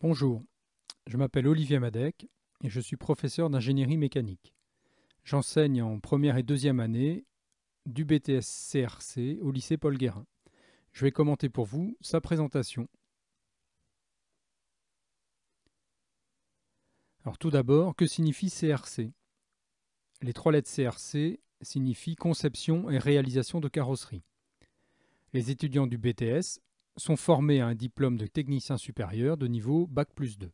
Bonjour, je m'appelle Olivier Madec et je suis professeur d'ingénierie mécanique. J'enseigne en première et deuxième année du BTS CRC au lycée Paul Guérin. Je vais commenter pour vous sa présentation. Alors tout d'abord, que signifie CRC? Les trois lettres CRC signifient conception et réalisation de carrosserie. Les étudiants du BTS sont formés à un diplôme de technicien supérieur de niveau Bac+2.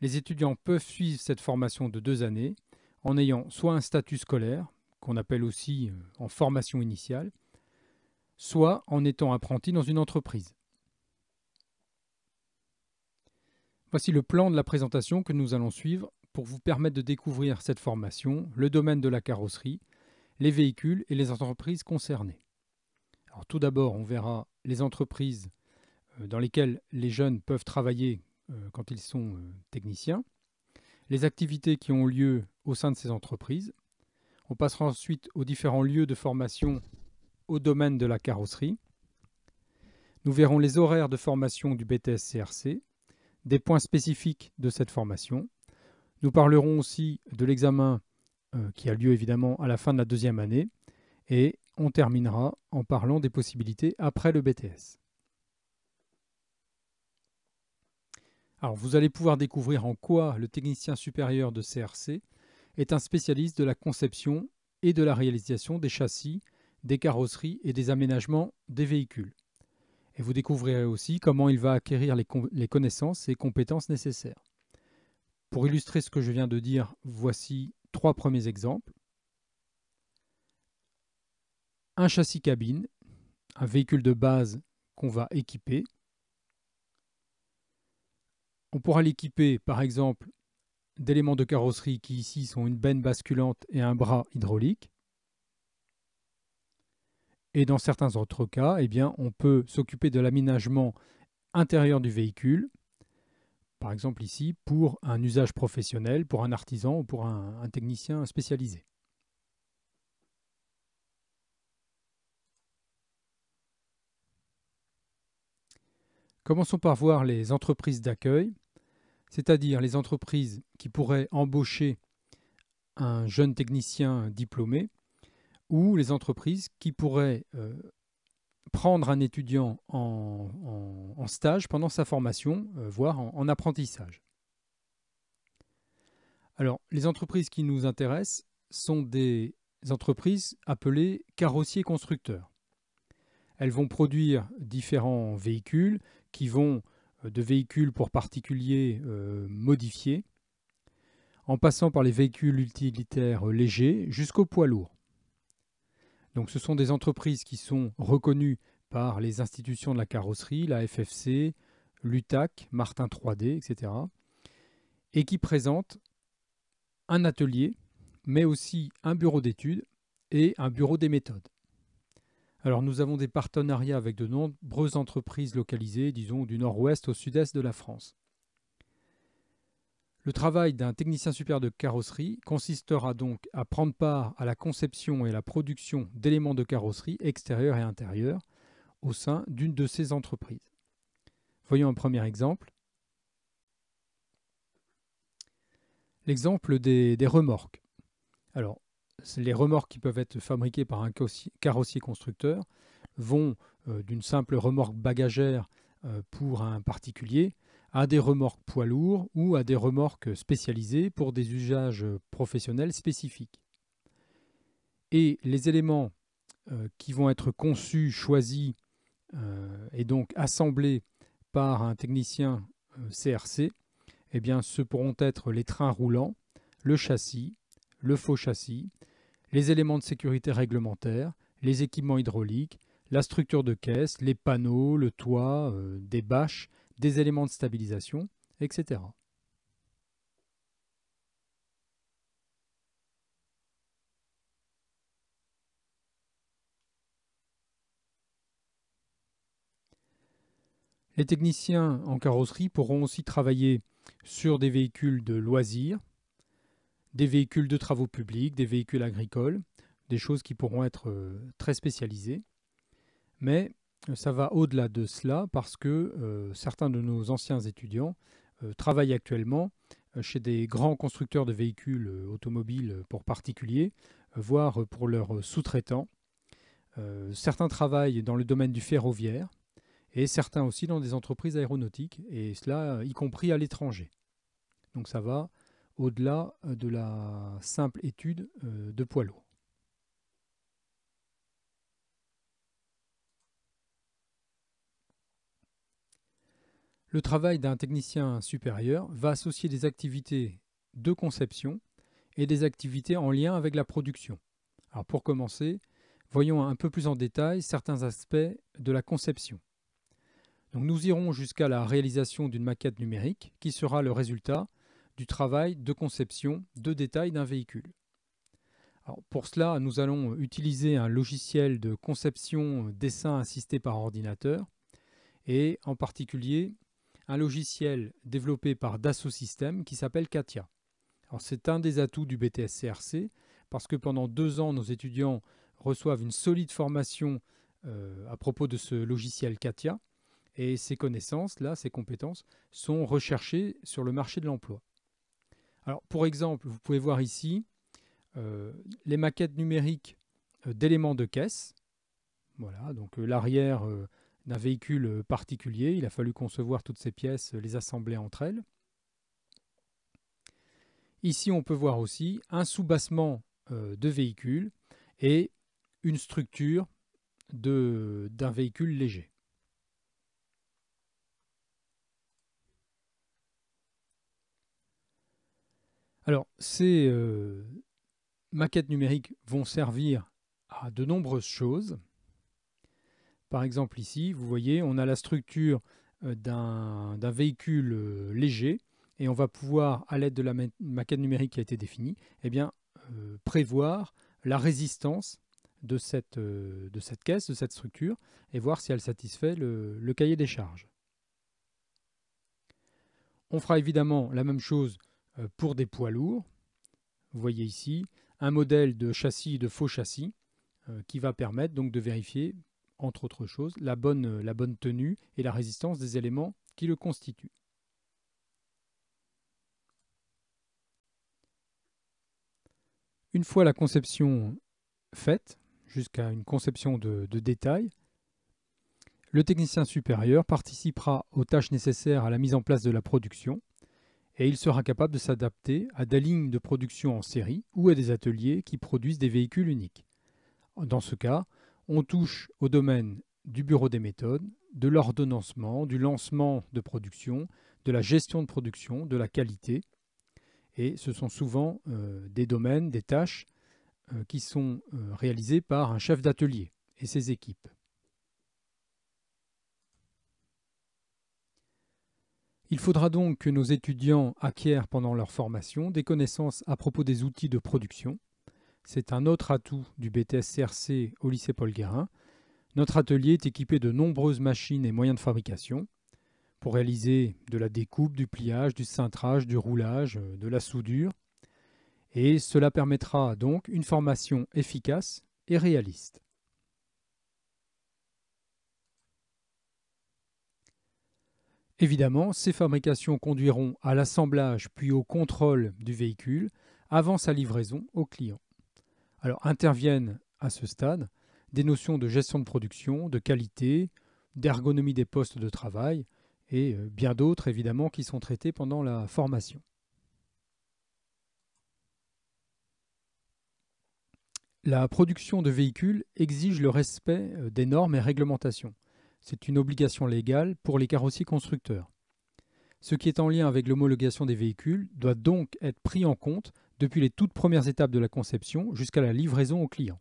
Les étudiants peuvent suivre cette formation de 2 années en ayant soit un statut scolaire, qu'on appelle aussi en formation initiale, soit en étant apprenti dans une entreprise. Voici le plan de la présentation que nous allons suivre pour vous permettre de découvrir cette formation, le domaine de la carrosserie, les véhicules et les entreprises concernées. Alors, tout d'abord, on verra les entreprises dans lesquelles les jeunes peuvent travailler quand ils sont techniciens, les activités qui ont lieu au sein de ces entreprises. On passera ensuite aux différents lieux de formation au domaine de la carrosserie. Nous verrons les horaires de formation du BTS-CRC, des points spécifiques de cette formation. Nous parlerons aussi de l'examen qui a lieu évidemment à la fin de la deuxième année et on terminera en parlant des possibilités après le BTS. Alors vous allez pouvoir découvrir en quoi le technicien supérieur de CRC est un spécialiste de la conception et de la réalisation des châssis, des carrosseries et des aménagements des véhicules. Et vous découvrirez aussi comment il va acquérir les connaissances et compétences nécessaires. Pour illustrer ce que je viens de dire, voici 3 premiers exemples. Un châssis cabine, un véhicule de base qu'on va équiper. On pourra l'équiper par exemple d'éléments de carrosserie qui ici sont une benne basculante et un bras hydraulique. Et dans certains autres cas, eh bien, on peut s'occuper de l'aménagement intérieur du véhicule, par exemple ici pour un usage professionnel, pour un artisan ou pour un technicien spécialisé. Commençons par voir les entreprises d'accueil, c'est-à-dire les entreprises qui pourraient embaucher un jeune technicien diplômé ou les entreprises qui pourraient prendre un étudiant en stage pendant sa formation, voire en apprentissage. Alors, les entreprises qui nous intéressent sont des entreprises appelées carrossiers constructeurs. Elles vont produire différents véhicules qui vont de véhicules pour particuliers modifiés, en passant par les véhicules utilitaires légers jusqu'aux poids lourds. Donc ce sont des entreprises qui sont reconnues par les institutions de la carrosserie, la FFC, l'UTAC, Martin 3D, etc. et qui présentent un atelier, mais aussi un bureau d'études et un bureau des méthodes. Alors nous avons des partenariats avec de nombreuses entreprises localisées, disons du nord-ouest au sud-est de la France. Le travail d'un technicien supérieur de carrosserie consistera donc à prendre part à la conception et la production d'éléments de carrosserie extérieurs et intérieurs au sein d'une de ces entreprises. Voyons un premier exemple. L'exemple des remorques. Alors, les remorques qui peuvent être fabriquées par un carrossier constructeur vont d'une simple remorque bagagère pour un particulier à des remorques poids lourds ou à des remorques spécialisées pour des usages professionnels spécifiques. Et les éléments qui vont être conçus, choisis et donc assemblés par un technicien CRC, eh bien, ce pourront être les trains roulants, le châssis, le faux châssis, les éléments de sécurité réglementaires, les équipements hydrauliques, la structure de caisse, les panneaux, le toit, des bâches, des éléments de stabilisation, etc. Les techniciens en carrosserie pourront aussi travailler sur des véhicules de loisirs, des véhicules de travaux publics, des véhicules agricoles, des choses qui pourront être très spécialisées. Mais ça va au-delà de cela parce que certains de nos anciens étudiants travaillent actuellement chez des grands constructeurs de véhicules automobiles pour particuliers, voire pour leurs sous-traitants. Certains travaillent dans le domaine du ferroviaire et certains aussi dans des entreprises aéronautiques, et cela y compris à l'étranger. Donc ça va au-delà de la simple étude de poids lourd. Le travail d'un technicien supérieur va associer des activités de conception et des activités en lien avec la production. Alors pour commencer, voyons un peu plus en détail certains aspects de la conception. Donc nous irons jusqu'à la réalisation d'une maquette numérique qui sera le résultat du travail de conception de détail d'un véhicule. Alors pour cela, nous allons utiliser un logiciel de conception dessin assisté par ordinateur et en particulier un logiciel développé par Dassault Systèmes qui s'appelle CATIA. Alors c'est un des atouts du BTS CRC parce que pendant 2 ans, nos étudiants reçoivent une solide formation à propos de ce logiciel CATIA et ces connaissances-là, ces compétences, sont recherchées sur le marché de l'emploi. Alors pour exemple, vous pouvez voir ici les maquettes numériques d'éléments de caisse. Voilà, donc l'arrière d'un véhicule particulier. Il a fallu concevoir toutes ces pièces, les assembler entre elles. Ici, on peut voir aussi un soubassement de véhicule et une structure d'un véhicule léger. Alors, ces maquettes numériques vont servir à de nombreuses choses. Par exemple, ici, vous voyez, on a la structure d'un véhicule léger et on va pouvoir, à l'aide de la maquette numérique qui a été définie, eh bien, prévoir la résistance de cette caisse, de cette structure, et voir si elle satisfait le cahier des charges. On fera évidemment la même chose pour des poids lourds. Vous voyez ici un modèle de châssis, de faux châssis, qui va permettre donc de vérifier, entre autres choses, la bonne tenue et la résistance des éléments qui le constituent. Une fois la conception faite, jusqu'à une conception de détail, le technicien supérieur participera aux tâches nécessaires à la mise en place de la production et il sera capable de s'adapter à des lignes de production en série ou à des ateliers qui produisent des véhicules uniques. Dans ce cas, on touche au domaine du bureau des méthodes, de l'ordonnancement, du lancement de production, de la gestion de production, de la qualité. Et ce sont souvent des domaines, des tâches qui sont réalisées par un chef d'atelier et ses équipes. Il faudra donc que nos étudiants acquièrent pendant leur formation des connaissances à propos des outils de production. C'est un autre atout du BTS CRC au lycée Paul Guérin. Notre atelier est équipé de nombreuses machines et moyens de fabrication pour réaliser de la découpe, du pliage, du cintrage, du roulage, de la soudure. Et cela permettra donc une formation efficace et réaliste. Évidemment, ces fabrications conduiront à l'assemblage puis au contrôle du véhicule avant sa livraison au client. Alors interviennent à ce stade des notions de gestion de production, de qualité, d'ergonomie des postes de travail et bien d'autres évidemment qui sont traités pendant la formation. La production de véhicules exige le respect des normes et réglementations. C'est une obligation légale pour les carrossiers constructeurs. Ce qui est en lien avec l'homologation des véhicules doit donc être pris en compte depuis les toutes premières étapes de la conception jusqu'à la livraison au client.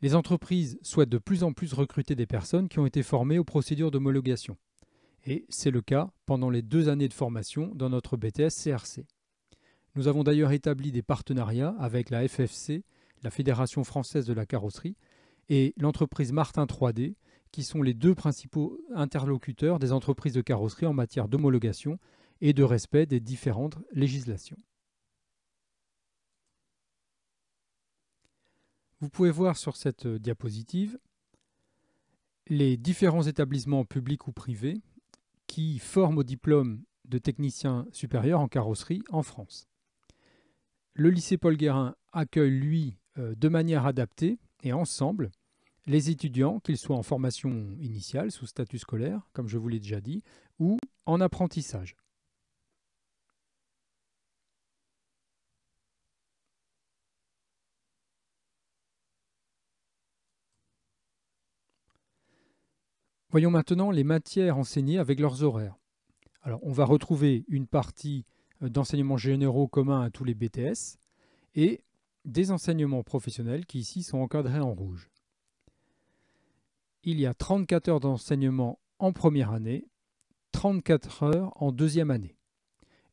Les entreprises souhaitent de plus en plus recruter des personnes qui ont été formées aux procédures d'homologation. Et c'est le cas pendant les 2 années de formation dans notre BTS CRC. Nous avons d'ailleurs établi des partenariats avec la FFC, la Fédération française de la carrosserie, et l'entreprise Martin 3D, qui sont les 2 principaux interlocuteurs des entreprises de carrosserie en matière d'homologation et de respect des différentes législations. Vous pouvez voir sur cette diapositive les différents établissements publics ou privés qui forment au diplôme de technicien supérieur en carrosserie en France. Le lycée Paul Guérin accueille, lui, de manière adaptée et ensemble les étudiants, qu'ils soient en formation initiale, sous statut scolaire, comme je vous l'ai déjà dit, ou en apprentissage. Voyons maintenant les matières enseignées avec leurs horaires. Alors, on va retrouver une partie d'enseignements généraux communs à tous les BTS et des enseignements professionnels qui ici sont encadrés en rouge. Il y a 34 heures d'enseignement en première année, 34 heures en deuxième année.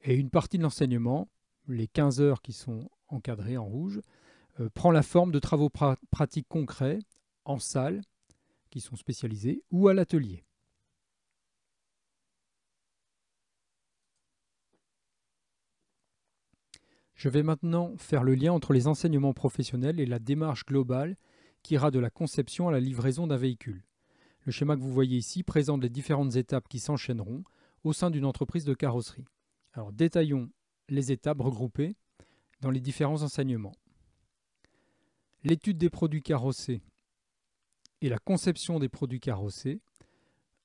Et une partie de l'enseignement, les 15 heures qui sont encadrées en rouge, prend la forme de travaux pratiques concrets en salle, qui sont spécialisés, ou à l'atelier. Je vais maintenant faire le lien entre les enseignements professionnels et la démarche globale qui ira de la conception à la livraison d'un véhicule. Le schéma que vous voyez ici présente les différentes étapes qui s'enchaîneront au sein d'une entreprise de carrosserie. Alors détaillons les étapes regroupées dans les différents enseignements. L'étude des produits carrossés et la conception des produits carrossés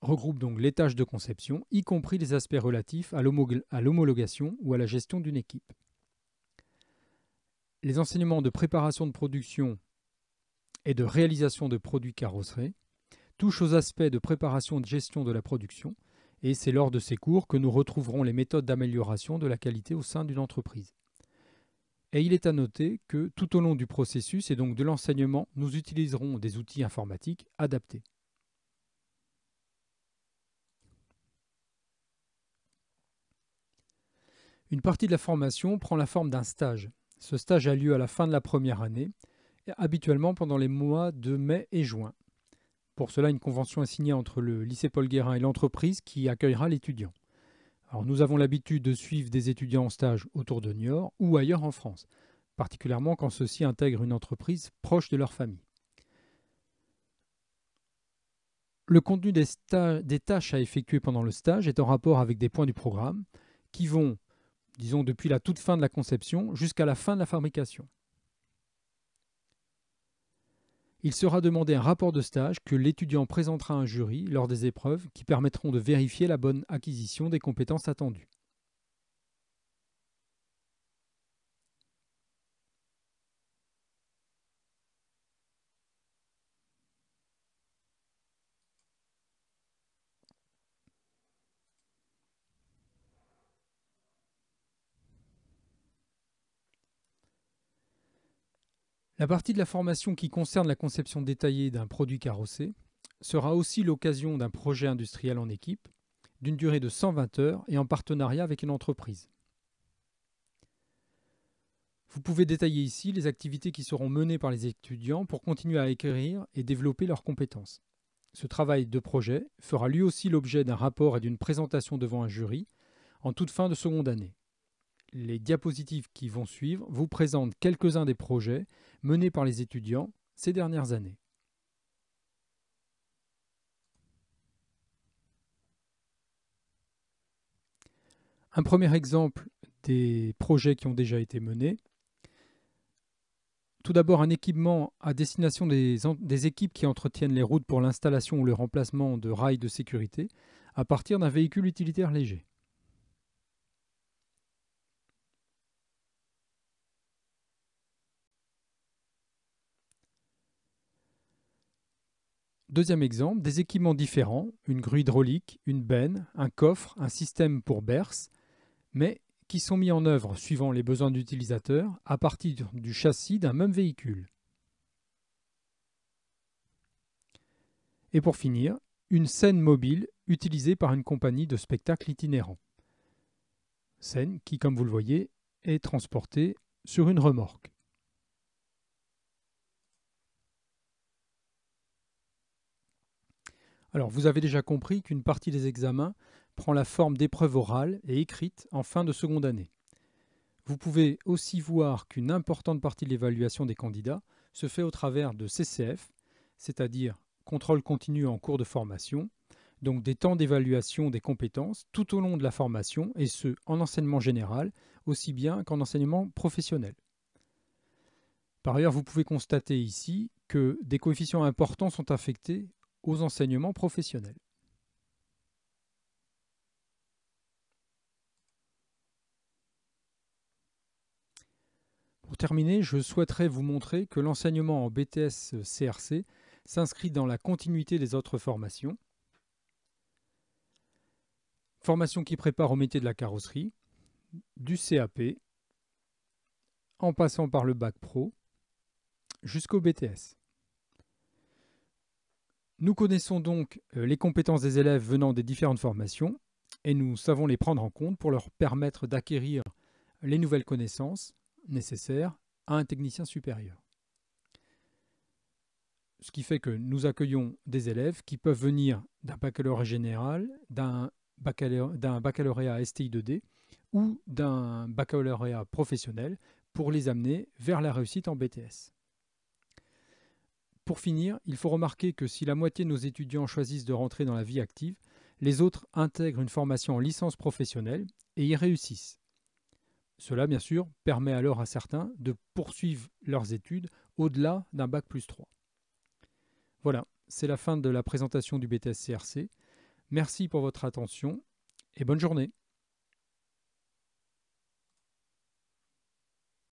regroupent donc les tâches de conception, y compris les aspects relatifs à l'homologation ou à la gestion d'une équipe. Les enseignements de préparation de production et de réalisation de produits carrossés touchent aux aspects de préparation et de gestion de la production, et c'est lors de ces cours que nous retrouverons les méthodes d'amélioration de la qualité au sein d'une entreprise. Et il est à noter que tout au long du processus et donc de l'enseignement, nous utiliserons des outils informatiques adaptés. Une partie de la formation prend la forme d'un stage. Ce stage a lieu à la fin de la première année, habituellement pendant les mois de mai et juin. Pour cela, une convention est signée entre le lycée Paul Guérin et l'entreprise qui accueillera l'étudiant. Alors, nous avons l'habitude de suivre des étudiants en stage autour de Niort ou ailleurs en France, particulièrement quand ceux-ci intègrent une entreprise proche de leur famille. Le contenu des tâches à effectuer pendant le stage est en rapport avec des points du programme qui vont, disons, depuis la toute fin de la conception jusqu'à la fin de la fabrication. Il sera demandé un rapport de stage que l'étudiant présentera à un jury lors des épreuves qui permettront de vérifier la bonne acquisition des compétences attendues. La partie de la formation qui concerne la conception détaillée d'un produit carrossé sera aussi l'occasion d'un projet industriel en équipe, d'une durée de 120 heures et en partenariat avec une entreprise. Vous pouvez détailler ici les activités qui seront menées par les étudiants pour continuer à acquérir et développer leurs compétences. Ce travail de projet fera lui aussi l'objet d'un rapport et d'une présentation devant un jury en toute fin de seconde année. Les diapositives qui vont suivre vous présentent quelques-uns des projets menés par les étudiants ces dernières années. Un premier exemple des projets qui ont déjà été menés. Tout d'abord, un équipement à destination des équipes qui entretiennent les routes pour l'installation ou le remplacement de rails de sécurité à partir d'un véhicule utilitaire léger. Deuxième exemple, des équipements différents, une grue hydraulique, une benne, un coffre, un système pour berce, mais qui sont mis en œuvre suivant les besoins d'utilisateurs à partir du châssis d'un même véhicule. Et pour finir, une scène mobile utilisée par une compagnie de spectacle itinérant. Scène qui, comme vous le voyez, est transportée sur une remorque. Alors, vous avez déjà compris qu'une partie des examens prend la forme d'épreuves orales et écrites en fin de seconde année. Vous pouvez aussi voir qu'une importante partie de l'évaluation des candidats se fait au travers de CCF, c'est-à-dire contrôle continu en cours de formation, donc des temps d'évaluation des compétences tout au long de la formation, et ce, en enseignement général, aussi bien qu'en enseignement professionnel. Par ailleurs, vous pouvez constater ici que des coefficients importants sont affectés aux enseignements professionnels. Pour terminer, je souhaiterais vous montrer que l'enseignement en BTS-CRC s'inscrit dans la continuité des autres formations. Formation qui prépare au métier de la carrosserie, du CAP, en passant par le bac pro, jusqu'au BTS. Nous connaissons donc les compétences des élèves venant des différentes formations et nous savons les prendre en compte pour leur permettre d'acquérir les nouvelles connaissances nécessaires à un technicien supérieur. Ce qui fait que nous accueillons des élèves qui peuvent venir d'un baccalauréat général, d'un baccalauréat STI 2D ou d'un baccalauréat professionnel pour les amener vers la réussite en BTS. Pour finir, il faut remarquer que si la moitié de nos étudiants choisissent de rentrer dans la vie active, les autres intègrent une formation en licence professionnelle et y réussissent. Cela, bien sûr, permet alors à certains de poursuivre leurs études au-delà d'un bac+3. Voilà, c'est la fin de la présentation du BTS-CRC. Merci pour votre attention et bonne journée.